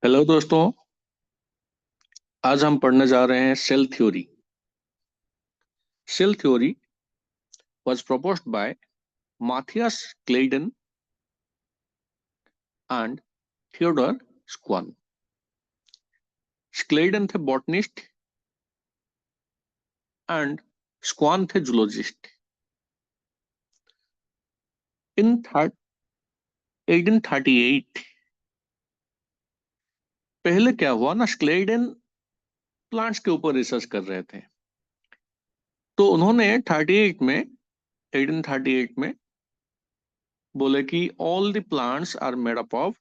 Hello दोस्तों। आज हम पढ़ने जा रहे हैं cell theory. Cell theory was proposed by Matthias Claydon and Theodor Schwann. Schleiden थे बॉटनिस्ट एंड स्क्वान थे जूलॉजिस्ट। इन 1838 पहले क्या हुआ ना, क्लेडन प्लांट्स के ऊपर रिसर्च कर रहे थे। तो उन्होंने 1838 में बोले कि all the plants are made up of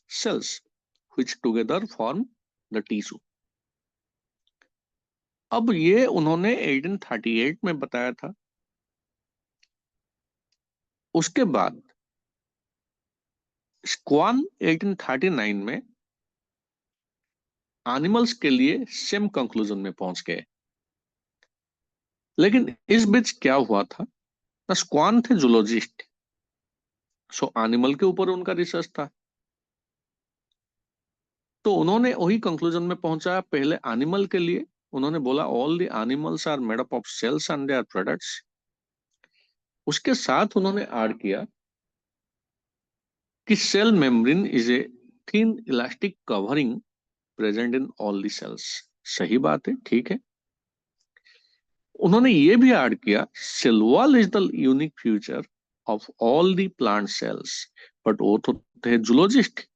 cells which together form the tissue। अब ये उन्होंने 1838 में बताया था। उसके बाद स्क्वान 1839 में एनिमल्स के लिए सेम कंक्लूजन में पहुंच गए। लेकिन इस बीच क्या हुआ था ना, स्क्वान थे जूलॉजिस्ट, सो एनिमल के ऊपर उनका रिसर्च था। तो उन्होंने वही कंक्लूजन में पहुंचा पहले एनिमल के लिए। उन्होंने बोला all the animals are made up of cells and they are products. उसके साथ उन्होंने ऐड किया कि cell membrane is a thin elastic covering present in all the cells. सही बात है, ठीक है। उन्होंने ये भी ऐड किया cell wall is the unique feature of all the plant cells. But वो तो थे जूलॉजिस्ट।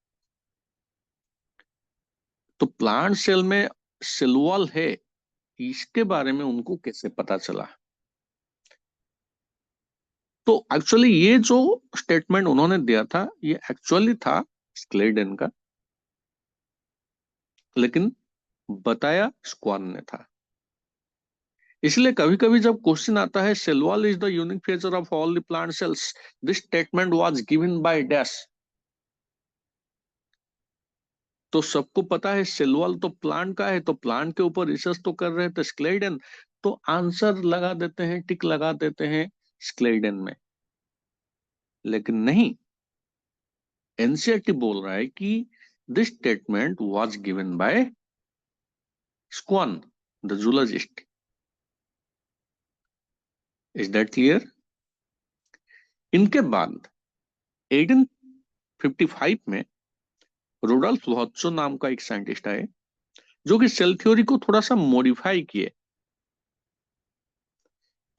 तो प्लांट सेल में सेल वॉल है, इसके बारे में उनको कैसे पता चला? तो एक्चुअली ये जो स्टेटमेंट उन्होंने दिया था ये एक्चुअली था स्क्लेडन का, लेकिन बताया स्क्वान ने था। इसलिए कभी कभी जब क्वेश्चन आता है cell wall is the unique feature of all the plant cells, this statement was given by dash, तो सबको पता है सेल वॉल तो प्लांट का है, तो प्लांट के ऊपर रिसर्च तो कर रहे थे स्क्लेडन, तो आंसर लगा देते हैं, टिक लगा देते हैं स्क्लेडन में। लेकिन नहीं, एनसीईआरटी बोल रहा है कि this statement was given bye Schwann the zoologist. Is that clear? इनके बाद 1855 में रुडोल्फ वॉटसन नाम का एक साइंटिस्ट आए, जो कि सेल थ्योरी को थोड़ा सा मॉडिफाई किए।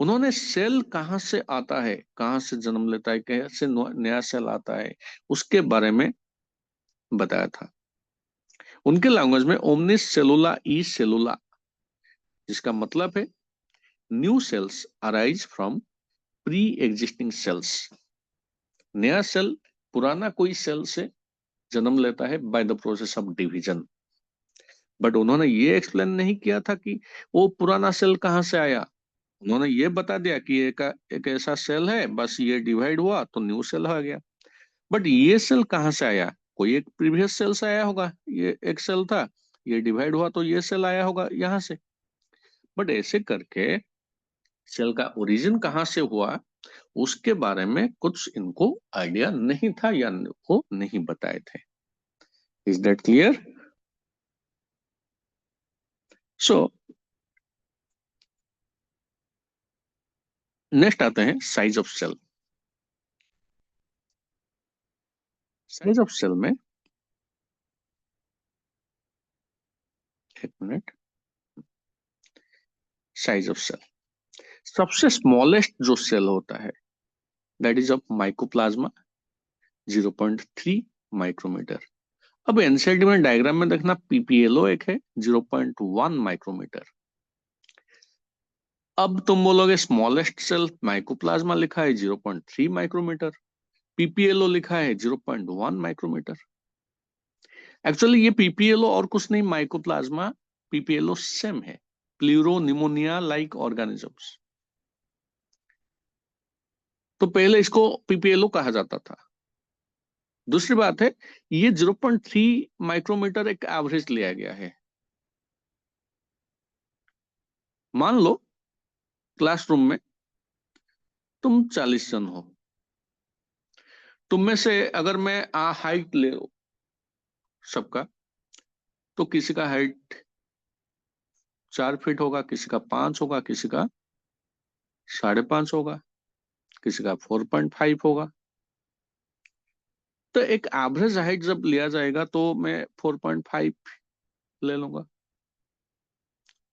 उन्होंने सेल कहां से आता है, कहां से जन्म लेता है, कैसे नया सेल आता है, उसके बारे में बताया था। उनके लैंग्वेज में ओमनिस सेलुला ई सेलुला, जिसका मतलब है new sales arise from pre existing cells. नया सेल पुराना कोई सेल से जन्म लेता है by the process of division. But उन्होंने ये एक्सप्लेन नहीं किया था कि वो पुराना सेल कहां से आया। उन्होंने ये बता दिया कि एक ऐसा सेल है, बस ये डिवाइड हुआ तो न्यू सेल आ गया। बट ये सेल कहाँ से आया? कोई एक प्रीवियस सेल से आया होगा। ये एक सेल था, ये डिवाइड हुआ तो ये सेल आया होगा यहाँ से। बट ऐसे करके सेल का ओरिजिन कहाँ से हुआ, उसके बारे में कुछ इनको आइडिया नहीं था या वो नहीं बताए थे। Is that clear? So next आते हैं size of cell. Size of cell में, एक मिनट, साइज ऑफ सेल सबसे स्मॉलेस्ट जो सेल होता है that is of mycoplasma 0.3 micrometre. अब एनसीईआरटी में डायग्राम में देखना, पीपीएलओ एक है 0.1 माइक्रोमीटर। अब तुम बोलोगे स्मॉलेस्ट सेल माइकोप्लाज्मा लिखा है 0.3 माइक्रोमीटर, पीपीएलओ लिखा है 0.1 माइक्रोमीटर। एक्चुअली ये पीपीएलओ और कुछ नहीं, माइकोप्लाज्मा पीपीएलओ सेम है, प्लूरोनिमोनिया लाइक ऑर्गेनिजम्स। तो पहले इसको पीपीएलओ कहा जाता था। दूसरी बात है, ये 0.3 माइक्रोमीटर एक एवरेज लिया गया है। मान लो क्लासरूम में तुम 40 जन हो, तुम में से अगर मैं हाइट ले लो सबका, तो किसी का हाइट 4 फीट होगा, किसी का 5 होगा, किसी का 5.5 होगा, किसी का 4.5 होगा। तो एक एवरेज हाइट जब लिया जाएगा तो मैं 4.5 ले लूंगा।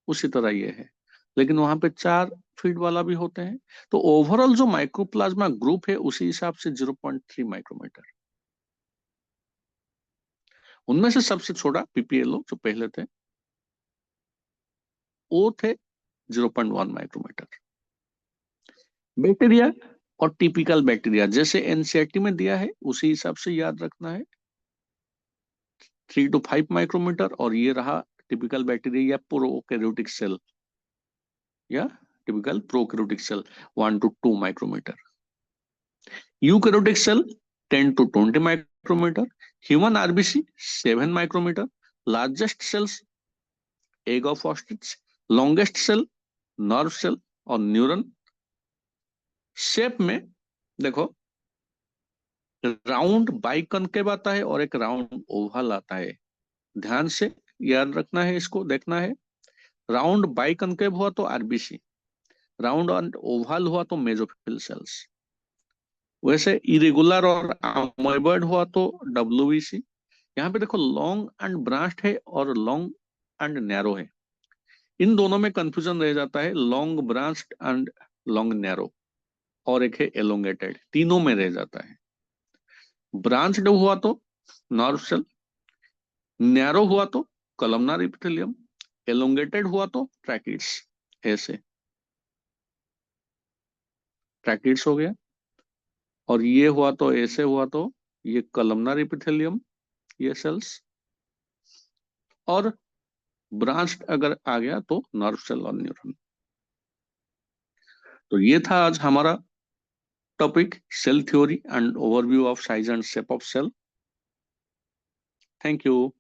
उसी तरह ये है, लेकिन वहां पे 4 फीट वाला भी होते हैं। तो ओवरऑल जो माइक्रोप्लाज्मा ग्रुप है उसी हिसाब से 0.3 माइक्रोमीटर। उनमें से सबसे छोटा पीपीएलओ जो पहले थे वो थे 0.1 माइक्रोमीटर। बैक्टीरिया और टिपिकल बैक्टीरिया जैसे एनसीईआरटी में दिया है उसी हिसाब से याद रखना है, 3 to 5 माइक्रोमीटर। और ये रहा टिपिकल बैक्टीरिया या प्रोकैरियोटिक सेल, या typical prokaryotic cell 1 to 2 micrometre. Eukaryotic cell 10 to 20 micrometre. Human RBC 7 micrometre. Largest cells egg of ostrich. Longest cell nerve cell और न्यूरॉन। शेप में देखो, राउंड बाइकनकेव आता है और एक राउंड ओवल आता है। ध्यान से याद रखना है, इसको देखना है। राउंड बाइकनकेव हुआ तो आरबीसी, राउंड एंड ओवल हुआ तो मेसोफिल सेल्स। वैसे इरेगुलर और अमोइबॉइड हुआ तो डब्ल्यूबीसी। यहाँ पे देखो लॉन्ग एंड ब्रांच्ड है और लॉन्ग एंड नैरो है। इन दोनों में कंफ्यूजन रह जाता है, long branched and long narrow, और एक है एलोंगेटेड, तीनों में रह जाता है। ब्रांच्ड हुआ तो नर्व सेल, नैरो हुआ तो कॉलमनार एपिथेलियम, एलोंगेटेड हुआ तो ट्रैकिड्स। ऐसे ट्रैकिड्स हो गया, और ये हुआ तो ऐसे हुआ तो ये कॉलमनार एपिथेलियम, ये सेल्स। और ब्रांच्ड अगर आ गया तो नर्व सेल और न्यूरॉन। तो ये था आज हमारा topic, cell theory and overview of size and shape of cell. Thank you.